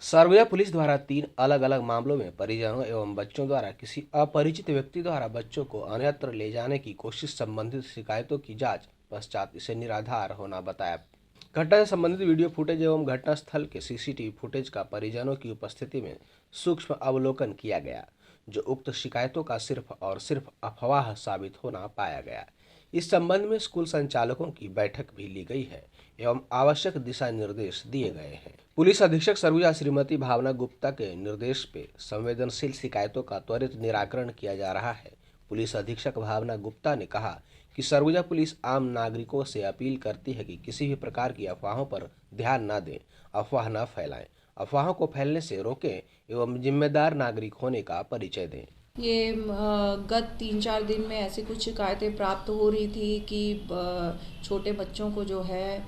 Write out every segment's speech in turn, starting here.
Surguja police द्वारा 3 अलग-अलग मामलों में परिजनों एवं बच्चों द्वारा किसी अपरिचित व्यक्ति द्वारा बच्चों को अन्यत्र ले जाने की कोशिश संबंधित शिकायतों की जांच पश्चात इसे निराधार होना बताया। घटना से संबंधित वीडियो फुटेज एवं घटनास्थल के सीसीटीवी फुटेज का परिजनों की उपस्थिति में सूक्ष्म अवलोकन किया गया, जो उक्त शिकायतों का सिर्फ और सिर्फ अफवाह साबित होना पाया गया। इस संबंध में स्कूल संचालकों की बैठक भी ली गई है एवं आवश्यक दिशा निर्देश दिए गए हैं। पुलिस अधीक्षक सरगुजा श्रीमती भावना गुप्ता के निर्देश पे संवेदनशील शिकायतों का त्वरित निराकरण किया जा रहा है। पुलिस अधीक्षक भावना गुप्ता ने कहा कि सरगुजा पुलिस आम नागरिकों से अपील करती है कि किसी भी प्रकार की अफवाहों पर ध्यान न दें, अफवाह न फैलाएं, अफवाहों को फैलने से रोकें एवं जिम्मेदार नागरिक होने का परिचय दें। ये गत 3-4 दिन में ऐसी कुछ शिकायतें प्राप्त हो रही थी कि छोटे बच्चों को जो है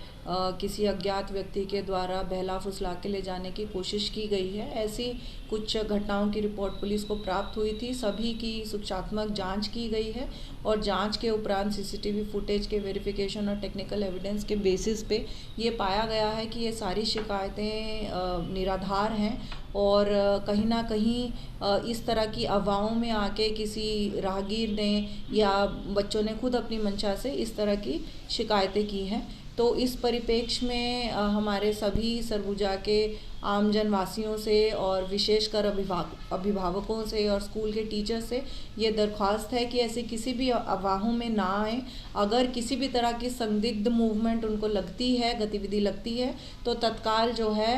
किसी अज्ञात व्यक्ति के द्वारा बहला फुसला के ले जाने की कोशिश की गई है। ऐसी कुछ घटनाओं की रिपोर्ट पुलिस को प्राप्त हुई थी। सभी की सूचनात्मक जांच की गई है और जांच के उपरांत सीसीटीवी फुटेज के वेरिफिकेशन और टेक्निकल एविडेंस के बेसिस पे ये पाया गया है कि ये सारी शिकायतें निराधार हैं और कहीं ना कहीं इस तरह की अफवाहों में आके किसी राहगीर ने या बच्चों ने खुद अपनी मंशा से इस तरह की शिकायतें की हैं। तो इस परिप्रेक्ष्य में हमारे सभी सरगुजा के आमजन वासियों से और विशेषकर अभिभावकों से और स्कूल के टीचर से ये दरख्वास्त है कि ऐसे किसी भी अफवाहों में ना आए। अगर किसी भी तरह की संदिग्ध मूवमेंट उनको लगती है, गतिविधि लगती है, तो तत्काल जो है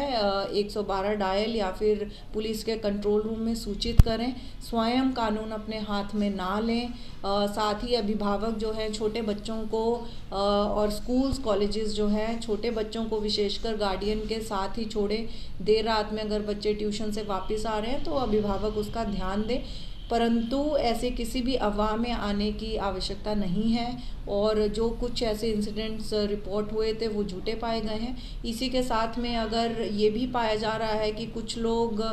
112 डायल या फिर पुलिस के कंट्रोल रूम में सूचित करें। स्वयं कानून अपने हाथ में ना लें। साथ ही अभिभावक जो है छोटे बच्चों को और स्कूल्स कॉलेजेस जो हैं छोटे बच्चों को विशेषकर गार्डियन के साथ ही छोड़े। देर रात में अगर बच्चे ट्यूशन से वापस आ रहे हैं तो अभिभावक उसका ध्यान दें, परंतु ऐसे किसी भी अफवाह में आने की आवश्यकता नहीं है। और जो कुछ ऐसे इंसिडेंट्स रिपोर्ट हुए थे वो झूठे पाए गए हैं। इसी के साथ में अगर ये भी पाया जा रहा है कि कुछ लोग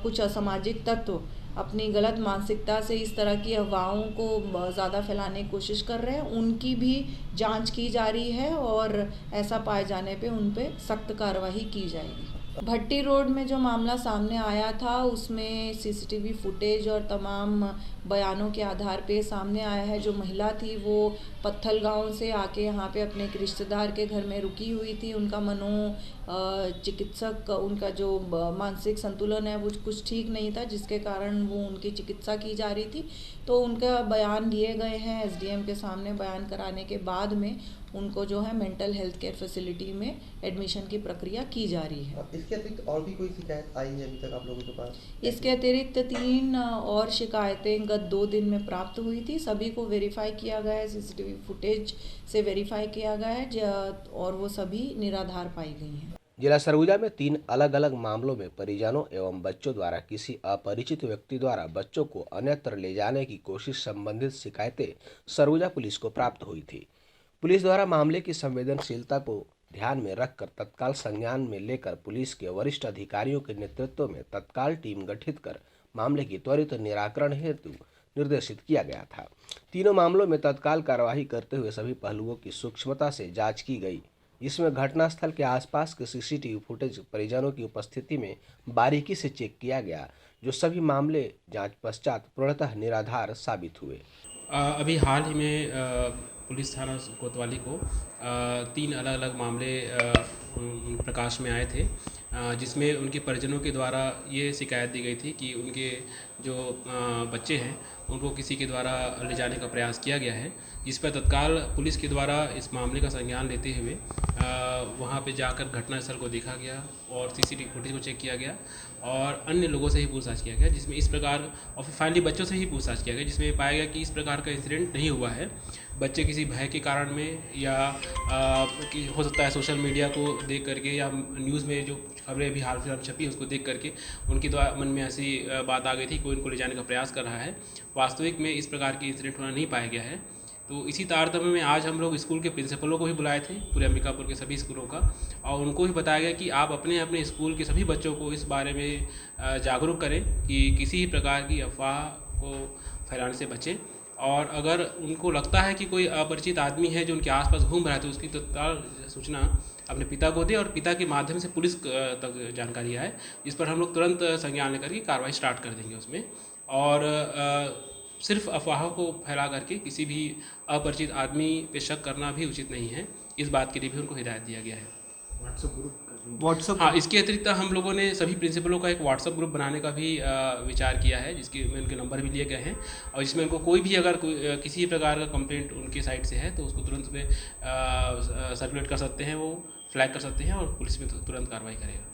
कुछ असामाजिक तत्व अपनी गलत मानसिकता से इस तरह की अफवाहों को ज़्यादा फैलाने की कोशिश कर रहे हैं, उनकी भी जांच की जा रही है और ऐसा पाए जाने पे उन पे सख्त कार्रवाई की जाएगी। भट्टी रोड में जो मामला सामने आया था उसमें सीसीटीवी फुटेज और तमाम बयानों के आधार पे सामने आया है। जो महिला थी वो पत्थल गांव से आके यहाँ पे अपने एक रिश्तेदार के घर में रुकी हुई थी। उनका चिकित्सक उनका जो मानसिक संतुलन है वो कुछ ठीक नहीं था, जिसके कारण वो उनकी चिकित्सा की जा रही थी। तो उनका बयान लिए गए हैं एसडीएम के सामने। बयान कराने के बाद में उनको जो है मेंटल हेल्थ केयर फैसिलिटी में एडमिशन की प्रक्रिया की जा रही है। इसके अतिरिक्त और भी कोई शिकायत आई है अभी तक आप लोगों के पास? इसके अतिरिक्त 3 और शिकायतें गत 2 दिन में प्राप्त हुई थी। सभी को वेरीफाई किया गया है, सीसीटीवी फुटेज से वेरीफाई किया गया है और वो सभी निराधार पाई गई हैं। जिला सरगुजा में 3 अलग-अलग मामलों में परिजनों एवं बच्चों द्वारा किसी अपरिचित व्यक्ति द्वारा बच्चों को अन्यत्र ले जाने की कोशिश संबंधित शिकायतें सरगुजा पुलिस को प्राप्त हुई थी। पुलिस द्वारा मामले की संवेदनशीलता को ध्यान में रखकर तत्काल संज्ञान में लेकर पुलिस के वरिष्ठ अधिकारियों के नेतृत्व में तत्काल टीम गठित कर मामले की त्वरित निराकरण हेतु निर्देशित किया गया था। तीनों मामलों में तत्काल कार्यवाही करते हुए सभी पहलुओं की सूक्ष्मता से जांच की गई। इसमें घटनास्थल के आसपास के सीसीटीवी फुटेज परिजनों की उपस्थिति में बारीकी से चेक किया गया, जो सभी मामले जांच पश्चात पूर्णतः निराधार साबित हुए। अभी हाल ही में पुलिस थाना कोतवाली को 3 अलग अलग मामले प्रकाश में आए थे, जिसमें उनके परिजनों के द्वारा ये शिकायत दी गई थी कि उनके जो बच्चे हैं उनको किसी के द्वारा ले जाने का प्रयास किया गया है, जिस पर तत्काल पुलिस के द्वारा इस मामले का संज्ञान लेते हुए वहाँ पे जाकर घटनास्थल को देखा गया और सीसीटीवी फुटेज को चेक किया गया और अन्य लोगों से ही पूछताछ किया गया, जिसमें इस प्रकार और फाइनली बच्चों से ही पूछताछ किया गया, जिसमें पाया गया कि इस प्रकार का इंसिडेंट नहीं हुआ है। बच्चे किसी भय के कारण में या कि हो सकता है सोशल मीडिया को देख करके या न्यूज़ में जो खबरें अभी हाल फिलहाल छपी उसको देख करके उनके द्वारा मन में ऐसी बात आ गई थी कोई इनको ले जाने का प्रयास कर रहा है। वास्तविक में इस प्रकार की इंसिडेंट होना नहीं पाया गया है। तो इसी तारतम्य में आज हम लोग स्कूल के प्रिंसिपलों को भी बुलाए थे, पूरे अंबिकापुर के सभी स्कूलों का, और उनको भी बताया गया कि आप अपने अपने स्कूल के सभी बच्चों को इस बारे में जागरूक करें कि किसी भी प्रकार की अफवाह को फैलाने से बचें। और अगर उनको लगता है कि कोई अपरिचित आदमी है जो उनके आसपास घूम रहा है तो उसकी तत्काल सूचना अपने पिता को दे और पिता के माध्यम से पुलिस तक जानकारी आए, इस पर हम लोग तुरंत संज्ञान लेकर के कार्रवाई स्टार्ट कर देंगे उसमें। और सिर्फ अफवाहों को फैला करके किसी भी अपरिचित आदमी पे शक करना भी उचित नहीं है, इस बात के लिए भी उनको हिदायत दिया गया है। व्हाट्सएप हाँ, इसके अतिरिक्त हम लोगों ने सभी प्रिंसिपलों का एक व्हाट्सएप ग्रुप बनाने का भी विचार किया है, जिसके में उनके नंबर भी लिए गए हैं, और जिसमें उनको कोई भी अगर किसी प्रकार का कंप्लेंट उनकी साइड से है तो उसको तुरंत में सर्कुलेट कर सकते हैं, वो फ्लैग कर सकते हैं और पुलिस में तुरंत कार्रवाई करेगा।